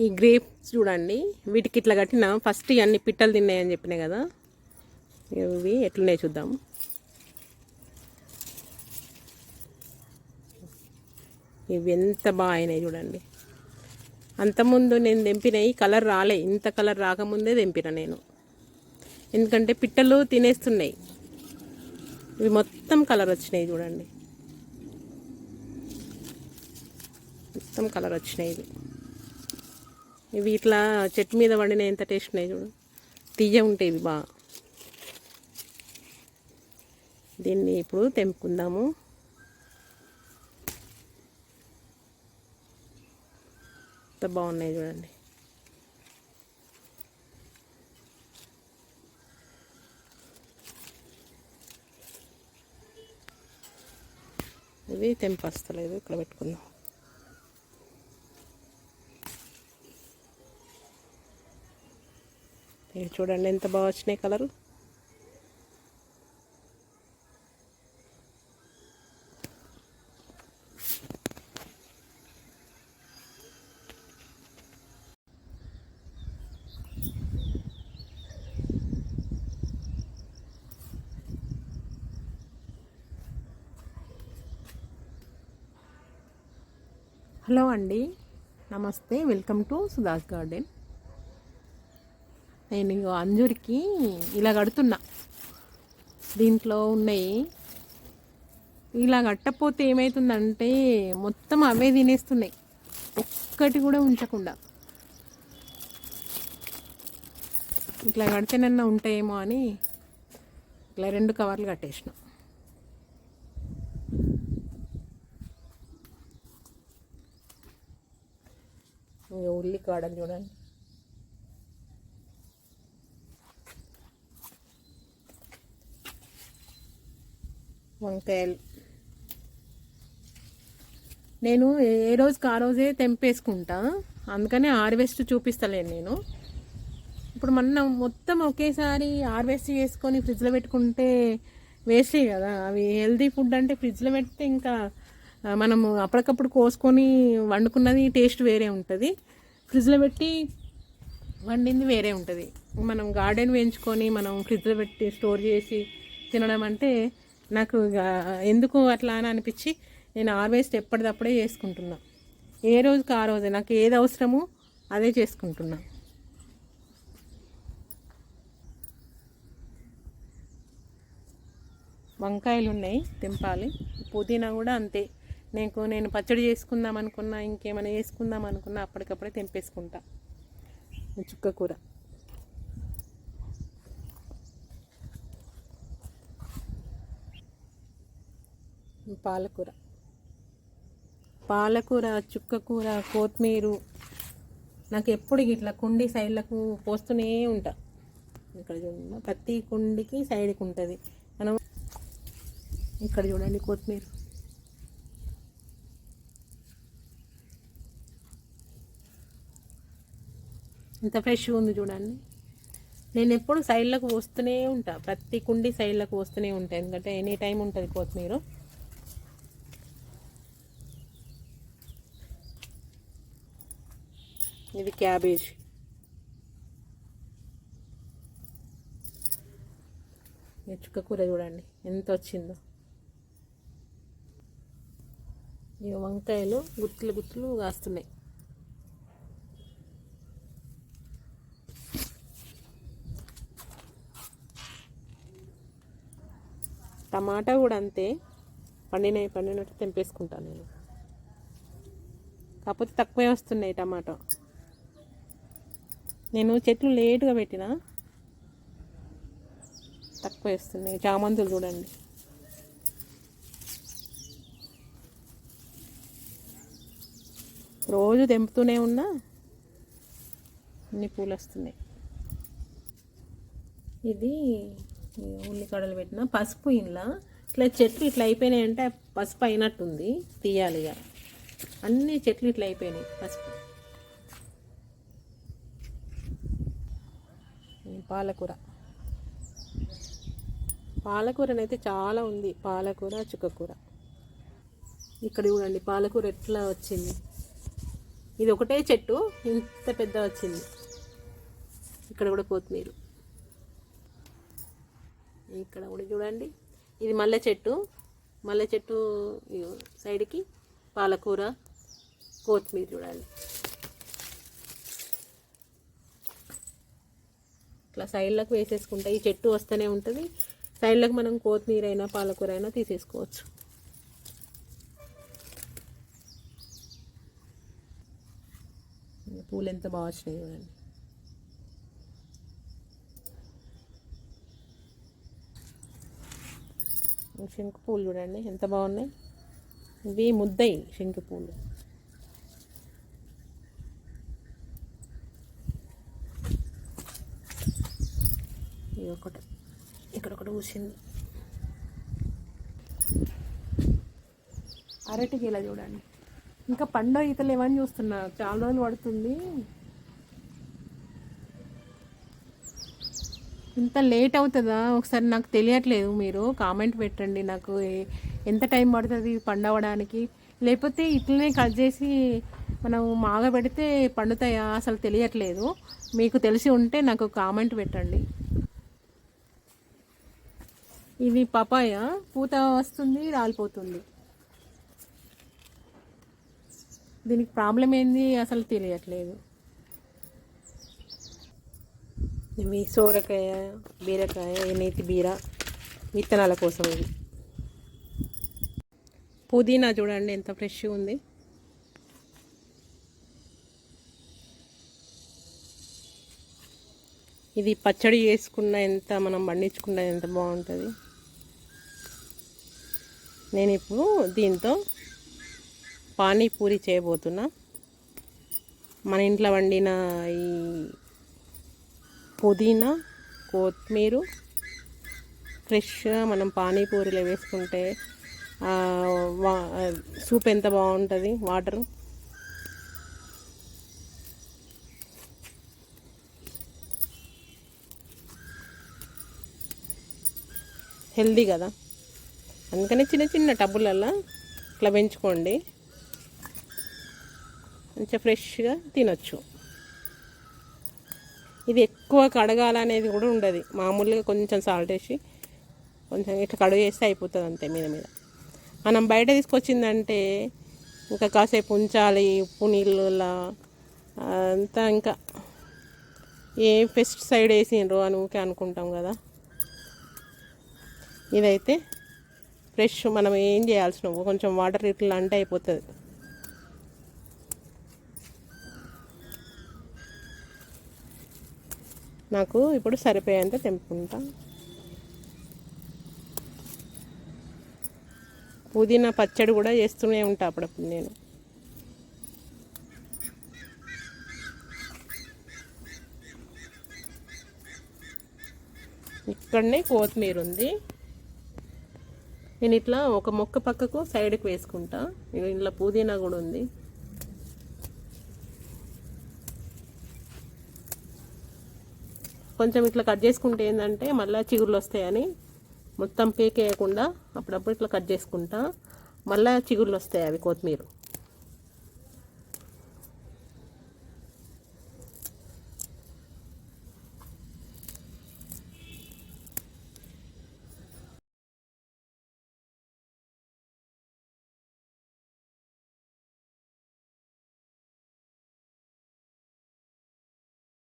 ఈ గ్రేప్స్ చూడండి, వీటికి ఇట్లా కట్టిన ఫస్ట్ అన్ని పిట్టలు తిన్నాయని చెప్పినాయి కదా, ఇవి ఎట్లున్నాయి చూద్దాం. ఇవి ఎంత బాగా అయినాయి చూడండి. అంతకుముందు నేను తెంపినాయి కలర్ రాలే, ఇంత కలర్ రాకముందే తెంపిన నేను, ఎందుకంటే పిట్టలు తినేస్తున్నాయి. ఇవి మొత్తం కలర్ వచ్చినాయి చూడండి, మొత్తం కలర్ వచ్చినాయి. ఇవి ఇట్లా చెట్టు మీద వండిన ఎంత టేస్ట్ ఉన్నాయి చూడు, తీయ ఉంటాయి ఇవి బాగా. దీన్ని ఇప్పుడు తెంపుకుందాము. ఎంత బాగున్నాయి చూడండి. ఇది తెంపస్తలేదు, ఇక్కడ పెట్టుకుందాం. చూడండి ఎంత బాగా వచ్చినాయి కలరు. హలో అండి, నమస్తే, వెల్కమ్ టు సుధాస్ గార్డెన్. నేను ఇంకో అంజూరికి ఇలా కడుతున్నా, దీంట్లో ఉన్నాయి. ఇలా కట్టకపోతే ఏమవుతుందంటే మొత్తం అవే తినేస్తున్నాయి, ఒక్కటి కూడా ఉంచకుండా. ఇట్లా కడితేనన్నా ఉంటాయేమో అని ఇట్లా 2 కవర్లు కట్టేసిన. ఇంకా ఉల్లి కాడలు చూడండి, వంకాయలు. నేను ఏ రోజుకి ఆ రోజే తెంపేసుకుంటా, అందుకనే హార్వెస్ట్ చూపిస్తలేను నేను. ఇప్పుడు మనం మొత్తం ఒకేసారి హార్వెస్ట్ చేసుకొని ఫ్రిడ్జ్లో పెట్టుకుంటే వేస్టే కదా. అవి హెల్తీ ఫుడ్ అంటే ఫ్రిడ్జ్లో పెడితే ఇంకా మనము అప్పటికప్పుడు కోసుకొని వండుకున్నది టేస్ట్ వేరే ఉంటుంది, ఫ్రిడ్జ్లో పెట్టి వండింది వేరే ఉంటుంది. మనం గార్డెన్ వేయించుకొని మనం ఫ్రిడ్జ్లో పెట్టి స్టోర్ చేసి తినడం అంటే నాకు ఎందుకు అట్లా అని అనిపించి నేను హార్వెస్ట్ ఎప్పటిదప్పుడే చేసుకుంటున్నా. ఏ రోజుకి ఆ రోజే నాకు ఏది అవసరమో అదే చేసుకుంటున్నా. వంకాయలు ఉన్నాయి, తెంపాలి. పుదీనా కూడా అంతే, నేను పచ్చడి చేసుకుందాం అనుకున్నా, ఇంకేమైనా చేసుకుందాం అనుకున్నా అప్పటికప్పుడే తెంపేసుకుంటా. చుక్క కూర, పాలకూర, చుక్క కూర, కొత్తిమీర. నాకు ఎప్పుడు ఇట్లా కుండి సైడ్లకు పోస్తూనే ఉంటా. ఇక్కడ చూడండి, ప్రతి కుండికి సైడ్కి ఉంటుంది. మనం ఇక్కడ చూడండి కొత్తిమీర, ఎంత ఫ్రెష్గా ఉంది చూడండి. నేను ఎప్పుడు సైడ్లకు వస్తూనే ఉంటా, ప్రతి కుండి సైడ్లకు వస్తూనే ఉంటాయి, ఎందుకంటే ఎనీ టైం ఉంటుంది కొత్తిమీర. ఇది క్యాబేజ్, చుక్క కూర చూడండి ఎంత వచ్చిందో. ఇక వంకాయలు గుత్తులు గుత్తులు కాస్తున్నాయి. టమాటా కూడా అంతే, పండినట్టు తెంపేసుకుంటాను నేను, కాకపోతే తక్కువే వస్తున్నాయి టమాటా. నేను చెట్లు లేటుగా పెట్టిన, తక్కువ వస్తున్నాయి. చామంతులు చూడండి, రోజు తెంపుతూనే ఉన్నా, అన్ని పూలు వస్తున్నాయి. ఇది ఉల్లికాడలు పెట్టిన పసుపు. ఇంట్లో ఇట్లా చెట్లు ఇట్లా అయిపోయినాయంటే పసుపు అయినట్టుంది, తీయాలి. ఇక అన్ని చెట్లు ఇట్లా అయిపోయినాయి పసుపు. పాలకూరనైతే చాలా ఉంది, పాలకూర, చుక్కకూర. ఇక్కడ చూడండి పాలకూర ఎట్లా వచ్చింది, ఇది ఒకటే చెట్టు ఇంత పెద్ద వచ్చింది. ఇక్కడ కూడా కొత్తిమీర, ఇక్కడ కూడా చూడండి. ఇది మల్లె చెట్టు, మల్లె చెట్టు సైడ్కి పాలకూర, కొత్తిమీర చూడండి. ఇట్లా సైడ్లకు వేసేసుకుంటే ఈ చెట్టు వస్తూనే ఉంటుంది. సైడ్లకు మనం కొత్తిమీర అయినా పాలకూర అయినా తీసేసుకోవచ్చు. పూలు ఎంత బాగా వచ్చినాయి చూడండి. శంకు పూలు చూడండి ఎంత బాగున్నాయి. ఇవి ముద్దయి శంకు పూలు. ఇది ఒకటి, ఇక్కడ ఒకటి కూర్చుంది. అరటి గీల చూడండి, ఇంకా పండు ఈతలు ఏమని చూస్తున్నా, చాలా రోజులు పడుతుంది. ఇంత లేట్ అవుతుందా ఒకసారి నాకు తెలియట్లేదు. మీరు కామెంట్ పెట్టండి నాకు ఎంత టైం పడుతుంది పండవడానికి. లేకపోతే ఇట్లనే కట్ చేసి మనం మాగబెడితే పండుతాయా అసలు తెలియట్లేదు. మీకు తెలిసి ఉంటే నాకు కామెంట్ పెట్టండి. ఇది పపాయ, పూత వస్తుంది రాలిపోతుంది. దీనికి ప్రాబ్లం ఏంది అసలు తెలియట్లేదు. ఇవి సోరకాయ, బీరకాయ, నేతి బీర విత్తనాల కోసం. ఇది పుదీనా చూడండి ఎంత ఫ్రెష్ ఉంది. ఇది పచ్చడి చేసుకున్న ఎంత, మనం పండించుకున్న ఎంత బాగుంటుంది. నేను ఇప్పుడు దీంతో పానీపూరి చేయబోతున్నా. మన ఇంట్లో వండిన ఈ పుదీనా, కొత్తిమీర ఫ్రెష్గా మనం పానీపూరిలో వేసుకుంటే సూప్ ఎంత బాగుంటుంది. వాటరు హెల్దీ కదా, అందుకని చిన్న చిన్న టబ్బులలో ఇట్లా పెంచుకోండి. మంచిగా ఫ్రెష్గా తినొచ్చు. ఇది ఎక్కువ కడగాలనేది కూడా ఉండదు. మామూలుగా కొంచెం సాల్ట్ వేసి కొంచెం ఇట్లా కడుగు వేస్తే అయిపోతుంది అంతే. మీద మీద మనం బయట తీసుకొచ్చిందంటే ఇంకా కాసేపు ఉంచాలి ఉప్పు నీళ్ళలా అంతా. ఇంకా ఏ పెస్టిసైడ్ వేసిండ్రు అని ఊకే అనుకుంటాం కదా. ఇదైతే ఫ్రెష్, మనం ఏం చేయాల్సిన కొంచెం వాటర్ ఇట్లా అంటే అయిపోతుంది. నాకు ఇప్పుడు సరిపోయేంత తెంపుకుంటా. పుదీనా పచ్చడి కూడా చేస్తూనే ఉంటా అప్పుడప్పుడు నేను. ఇక్కడనే కొత్తిమీర ఉంది. నేను ఇట్లా ఒక మొక్క పక్కకు సైడ్కి వేసుకుంటా. ఇంట్లో పుదీనా కూడా ఉంది. కొంచెం ఇట్లా కట్ చేసుకుంటే ఏంటంటే మళ్ళీ చిగుర్లు వస్తాయని మొత్తం పీకేయకుండా అప్పుడప్పుడు ఇట్లా కట్ చేసుకుంటా. మళ్ళీ చిగుర్లు వస్తాయి అవి కొత్తిమీర.